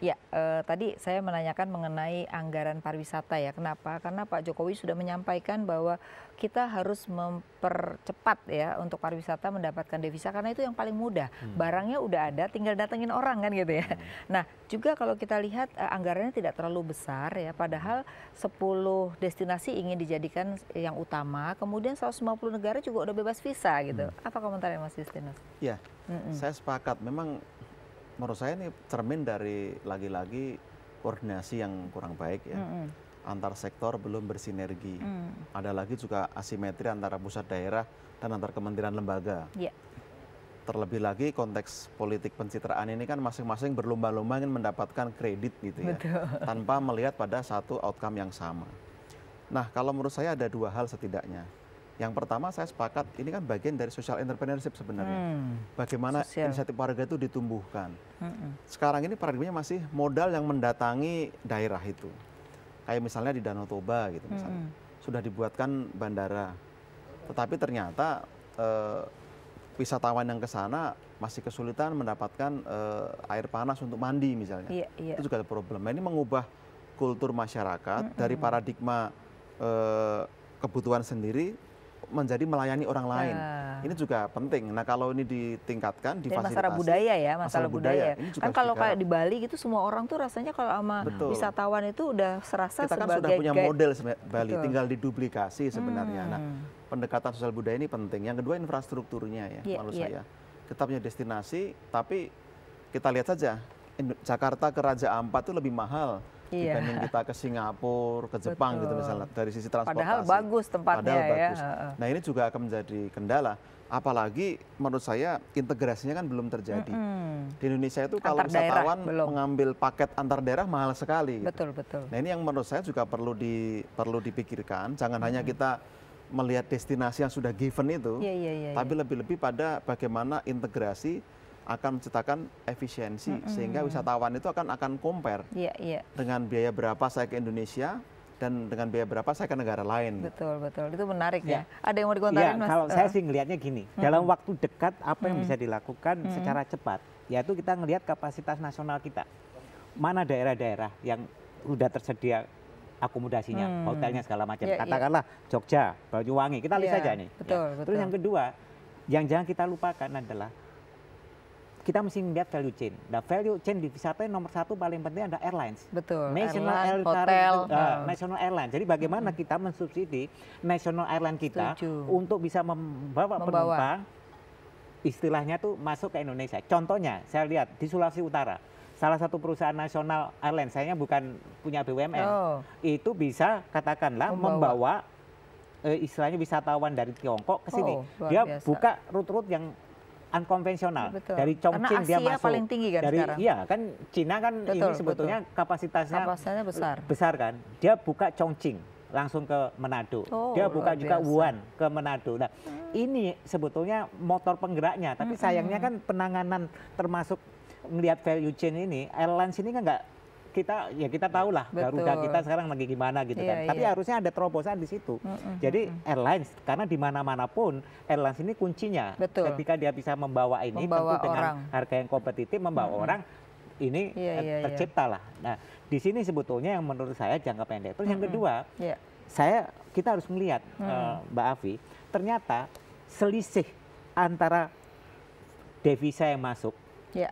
Ya, tadi saya menanyakan mengenai anggaran pariwisata ya. Kenapa? Karena Pak Jokowi sudah menyampaikan bahwa kita harus mempercepat ya untuk pariwisata mendapatkan devisa karena itu yang paling mudah. Barangnya udah ada, tinggal datengin orang kan gitu ya. Nah, juga kalau kita lihat anggarannya tidak terlalu besar ya, padahal 10 destinasi ingin dijadikan yang utama, kemudian 150 negara juga udah bebas visa gitu. Apa komentarnya Mas Justinus? Ya, saya sepakat. Memang menurut saya ini cermin dari lagi-lagi koordinasi yang kurang baik ya. Antar sektor belum bersinergi. Ada lagi juga asimetri antara pusat daerah dan antar kementerian lembaga. Ya. Terlebih lagi konteks politik pencitraan ini kan masing-masing berlomba-lomba ingin mendapatkan kredit gitu ya. Betul. Tanpa melihat pada satu outcome yang sama. Nah, kalau menurut saya ada dua hal setidaknya. Yang pertama saya sepakat ini kan bagian dari social entrepreneurship sebenarnya. Bagaimana inisiatif warga itu ditumbuhkan. Sekarang ini paradigmanya masih modal yang mendatangi daerah itu. Kayak misalnya di Danau Toba gitu misalnya. Sudah dibuatkan bandara. Tetapi ternyata wisatawan yang ke sana masih kesulitan mendapatkan air panas untuk mandi misalnya. Itu juga ada problem. Nah, ini mengubah kultur masyarakat dari paradigma kebutuhan sendiri menjadi melayani orang lain. Ini juga penting. Nah, kalau ini ditingkatkan, difasilitasi. Masalah budaya ya, masalah budaya. Ini juga kan kalau kayak di Bali gitu semua orang tuh rasanya kalau sama wisatawan itu udah serasa kita kan sebagai sudah punya model Bali, Betul. tinggal diduplikasi sebenarnya. Nah, pendekatan sosial budaya ini penting. Yang kedua infrastrukturnya ya, menurut saya. Kita punya destinasi, tapi kita lihat saja Jakarta ke Raja Ampat itu lebih mahal dibanding kita ke Singapura, ke Jepang gitu misalnya dari sisi transportasi. Padahal bagus tempatnya bagus. Nah, ini juga akan menjadi kendala. Apalagi menurut saya integrasinya kan belum terjadi. Di Indonesia itu kalau wisatawan mengambil paket antar daerah mahal sekali. Betul, betul. Nah, ini yang menurut saya juga perlu dipikirkan. Jangan hanya kita melihat destinasi yang sudah given itu, tapi lebih-lebih pada bagaimana integrasi akan menciptakan efisiensi sehingga wisatawan itu akan compare dengan biaya berapa saya ke Indonesia dan dengan biaya berapa saya ke negara lain. Betul, betul. Itu menarik ya. Ada yang mau dikomentarin Mas? Kalau saya sih ngelihatnya gini, dalam waktu dekat apa yang bisa dilakukan secara cepat, yaitu kita ngelihat kapasitas nasional kita. Mana daerah-daerah yang sudah tersedia akomodasinya, hotelnya segala macam. Katakanlah Jogja, Banyuwangi, kita lihat saja nih. Terus yang kedua, yang jangan kita lupakan adalah kita mesti melihat value chain. Nah, value chain di wisata nomor satu paling penting ada airlines. Betul. National hotel. National Airline. Jadi bagaimana kita mensubsidi national airline kita untuk bisa membawa penumpang istilahnya tuh masuk ke Indonesia. Contohnya saya lihat di Sulawesi Utara. Salah satu perusahaan nasional airline, saya bukan punya BUMN, itu bisa katakanlah membawa istilahnya wisatawan dari Tiongkok ke sini. Dia buka rute-rute yang unkonvensional. Dari Chongqing dia masuk. Paling tinggi kan dari sekarang. Iya kan Cina kan ini sebetulnya kapasitasnya besar kan. Dia buka Chongqing langsung ke Manado. Dia buka juga Wuhan ke Manado. Nah, ini sebetulnya motor penggeraknya, tapi sayangnya kan penanganan termasuk melihat value chain ini, airlines ini kan nggak kita tahu lah Garuda kita sekarang lagi gimana gitu kan. Tapi harusnya ada terobosan di situ. Jadi airlines karena di mana-mana pun airlines ini kuncinya. Ketika dia bisa membawa ini tentu dengan harga yang kompetitif membawa orang ini tercipta lah. Nah, di sini sebetulnya yang menurut saya jangka pendek. Terus yang kedua, kita harus melihat Mbak Afi, ternyata selisih antara devisa yang masuk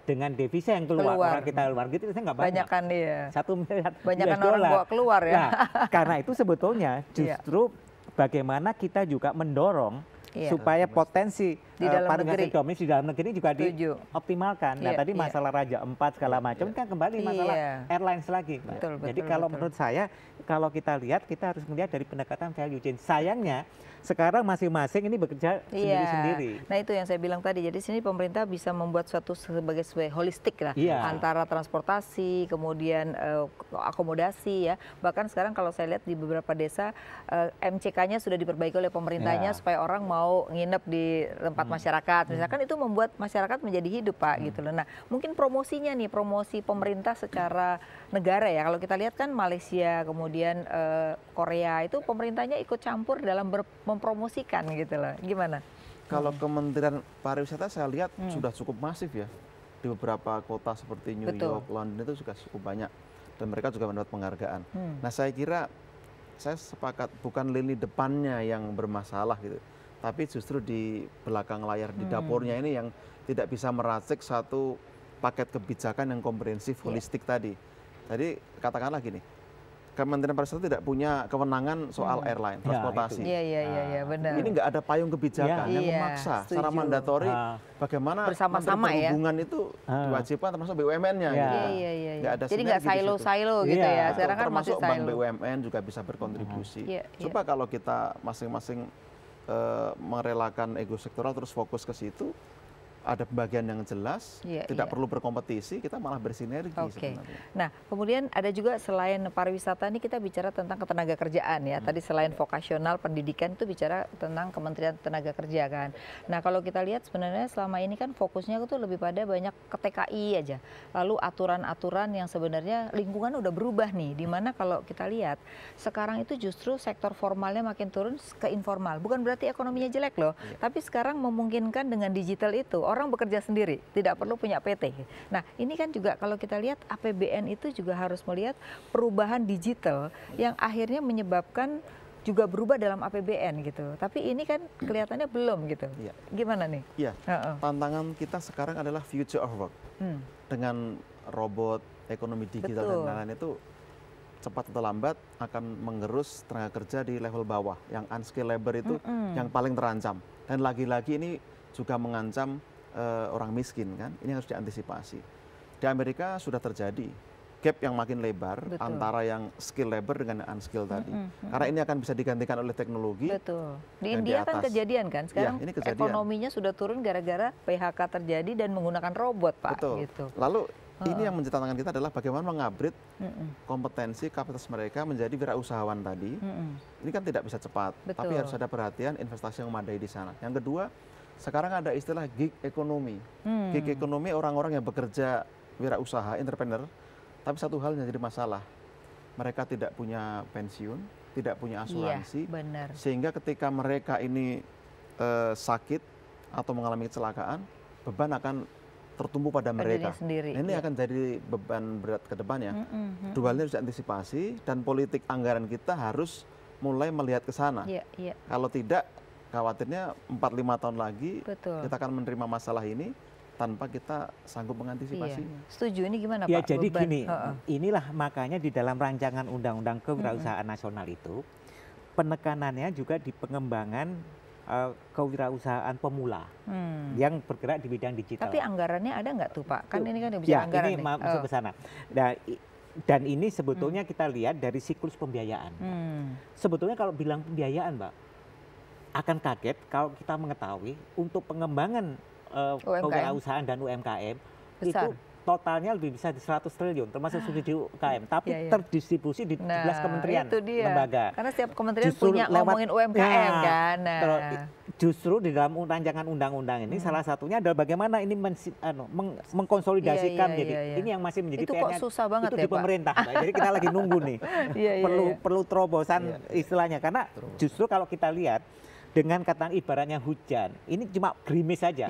dengan devisa yang keluar. Orang kita keluar gitu saya nggak banyak. Banyakan dia. 1 miliar. Banyakan orang bawa keluar ya. Nah, karena itu sebetulnya justru bagaimana kita juga mendorong supaya potensi di dalam negeri di dalam negeri juga dioptimalkan. Nah, tadi masalah Raja Empat segala macam kan kembali masalah airlines lagi. Jadi kalau menurut saya kalau kita lihat kita harus melihat dari pendekatan value chain. Sayangnya sekarang masing-masing ini bekerja sendiri-sendiri. Nah, itu yang saya bilang tadi. Jadi sini pemerintah bisa membuat suatu sebagai holistik lah antara transportasi, kemudian akomodasi ya. Bahkan sekarang kalau saya lihat di beberapa desa MCK-nya sudah diperbaiki oleh pemerintahnya supaya orang mau nginep di tempat masyarakat. Misalkan itu membuat masyarakat menjadi hidup, Pak, gitu loh. Nah, mungkin promosinya nih, promosi pemerintah secara negara ya. Kalau kita lihat kan Malaysia, kemudian Korea itu pemerintahnya ikut campur dalam mempromosikan gitu loh. Gimana? Kalau Kementerian Pariwisata saya lihat sudah cukup masif ya di beberapa kota seperti New York, London itu juga cukup banyak dan mereka juga mendapat penghargaan. Nah saya kira saya sepakat bukan lini depannya yang bermasalah gitu, tapi justru di belakang layar di dapurnya ini yang tidak bisa meracik satu paket kebijakan yang komprehensif holistik tadi. Jadi katakanlah gini, Kementerian Pariwisata tidak punya kewenangan soal airline, transportasi. Iya, benar. Ini nggak ada payung kebijakan yang memaksa secara mandatori bagaimana bersama-sama Menteri Perhubungan itu diwajibkan termasuk BUMN-nya. Nggak ada. Jadi nggak silo-silo gitu ya. Sekarang kan masih termasuk bank BUMN juga bisa berkontribusi. Coba kalau kita masing-masing merelakan ego sektoral terus fokus ke situ, ada pembagian yang jelas, tidak perlu berkompetisi, kita malah bersinergi sebenarnya. Nah, kemudian ada juga selain pariwisata ini kita bicara tentang ketenaga kerjaan ya. Tadi selain vokasional pendidikan itu bicara tentang Kementerian Tenaga Kerja kan. Nah, kalau kita lihat sebenarnya selama ini kan fokusnya itu lebih pada banyak ke TKI aja. Lalu aturan-aturan yang sebenarnya lingkungan udah berubah nih. Dimana kalau kita lihat sekarang itu justru sektor formalnya makin turun ke informal. Bukan berarti ekonominya jelek loh, tapi sekarang memungkinkan dengan digital itu orang bekerja sendiri, tidak perlu punya PT. Nah, ini kan juga kalau kita lihat APBN itu juga harus melihat perubahan digital yang akhirnya menyebabkan juga berubah dalam APBN gitu. Tapi ini kan kelihatannya belum gitu. Gimana nih? Iya, tantangan kita sekarang adalah future of work. Dengan robot, ekonomi digital dan lain-lain itu cepat atau lambat akan mengerus tenaga kerja di level bawah. Yang unskilled labor itu yang paling terancam. Dan lagi-lagi ini juga mengancam orang miskin kan, ini harus diantisipasi. Di Amerika sudah terjadi gap yang makin lebar antara yang skill labor dengan unskilled tadi. Karena ini akan bisa digantikan oleh teknologi. Di India kan kejadian kan, sekarang ekonominya sudah turun gara-gara PHK terjadi dan menggunakan robot Pak. Gitu. Lalu ini yang menjadi tantangan kita adalah bagaimana mengupgrade kompetensi kapasitas mereka menjadi wirausahawan tadi. Ini kan tidak bisa cepat, tapi harus ada perhatian investasi yang memadai di sana. Yang kedua, sekarang ada istilah gig ekonomi. Gig ekonomi orang-orang yang bekerja wirausaha, entrepreneur, tapi satu hal yang jadi masalah, mereka tidak punya pensiun, tidak punya asuransi, sehingga ketika mereka ini sakit atau mengalami kecelakaan, beban akan tertumpu pada mereka. Ini akan jadi beban berat ke depannya. Dua hal ini harus diantisipasi dan politik anggaran kita harus mulai melihat ke sana. Kalau tidak, khawatirnya 4-5 tahun lagi kita akan menerima masalah ini tanpa kita sanggup mengantisipasinya. Setuju, ini gimana ya, Pak? Jadi gini, inilah makanya di dalam rancangan undang-undang kewirausahaan nasional itu, penekanannya juga di pengembangan kewirausahaan pemula yang bergerak di bidang digital. Tapi anggarannya ada nggak tuh Pak? Kan ini kan bicara anggaran ini masuk ke sana. Dan ini sebetulnya kita lihat dari siklus pembiayaan. Sebetulnya kalau bilang pembiayaan Mbak, akan kaget kalau kita mengetahui untuk pengembangan kewirausahaan dan UMKM itu totalnya lebih bisa di 100 triliun termasuk subsidi UMKM, tapi terdistribusi di 17 kementerian lembaga. Karena setiap kementerian punya ngomongin UMKM kan. Justru di dalam rancangan undang-undang ini salah satunya adalah bagaimana ini mengkonsolidasikan. Jadi ini yang masih menjadi PR-nya susah banget itu di pemerintah. Jadi kita lagi nunggu nih. Perlu terobosan istilahnya, karena justru kalau kita lihat dengan kata ibaratnya hujan, ini cuma gerimis saja,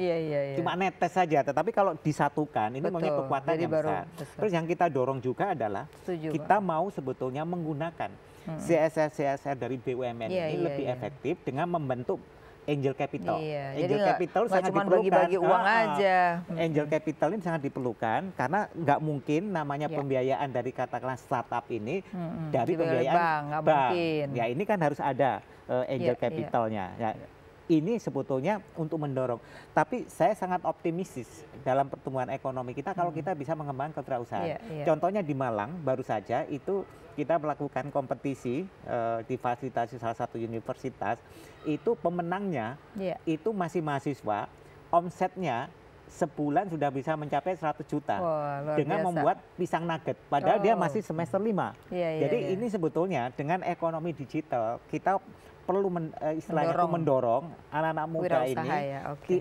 cuma netes saja. Tetapi kalau disatukan, ini punya kekuatan yang besar. Terus yang kita dorong juga adalah kita mau sebetulnya menggunakan CSR dari BUMN ini lebih efektif dengan membentuk angel capital. Angel capital sangat diperlukan. Bagi-bagi uang aja. Angel capital ini sangat diperlukan karena nggak mungkin namanya pembiayaan dari katakanlah startup ini dari pembiayaan bank. Ya ini kan harus ada angel capitalnya. Ya, ini sebetulnya untuk mendorong. Tapi saya sangat optimistis dalam pertumbuhan ekonomi kita kalau kita bisa mengembangkan kewirausahaan. Contohnya di Malang baru saja itu kita melakukan kompetisi difasilitasi salah satu universitas, itu pemenangnya itu masih mahasiswa, omsetnya sebulan sudah bisa mencapai 100 juta dengan membuat pisang nugget, padahal dia masih semester 5. Jadi ini sebetulnya dengan ekonomi digital kita perlu istilahnya mendorong anak-anak muda ini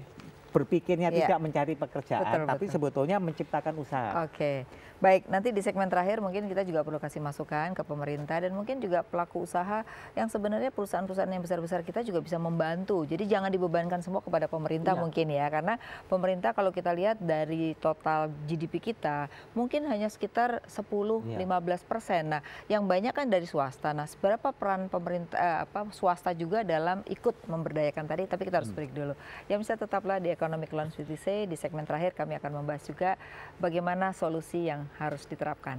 berpikirnya tidak mencari pekerjaan, tapi sebetulnya menciptakan usaha. Oke, baik. Nanti di segmen terakhir mungkin kita juga perlu kasih masukan ke pemerintah dan mungkin juga pelaku usaha yang sebenarnya perusahaan-perusahaan yang besar-besar kita juga bisa membantu. Jadi jangan dibebankan semua kepada pemerintah mungkin ya, karena pemerintah kalau kita lihat dari total GDP kita mungkin hanya sekitar 10-15%. Nah, yang banyak kan dari swasta. Nah, seberapa peran pemerintah swasta juga dalam ikut memberdayakan tadi, tapi kita harus break dulu. Ya bisa tetaplah di Economic Launch with ITC. Di segmen terakhir kami akan membahas juga bagaimana solusi yang harus diterapkan.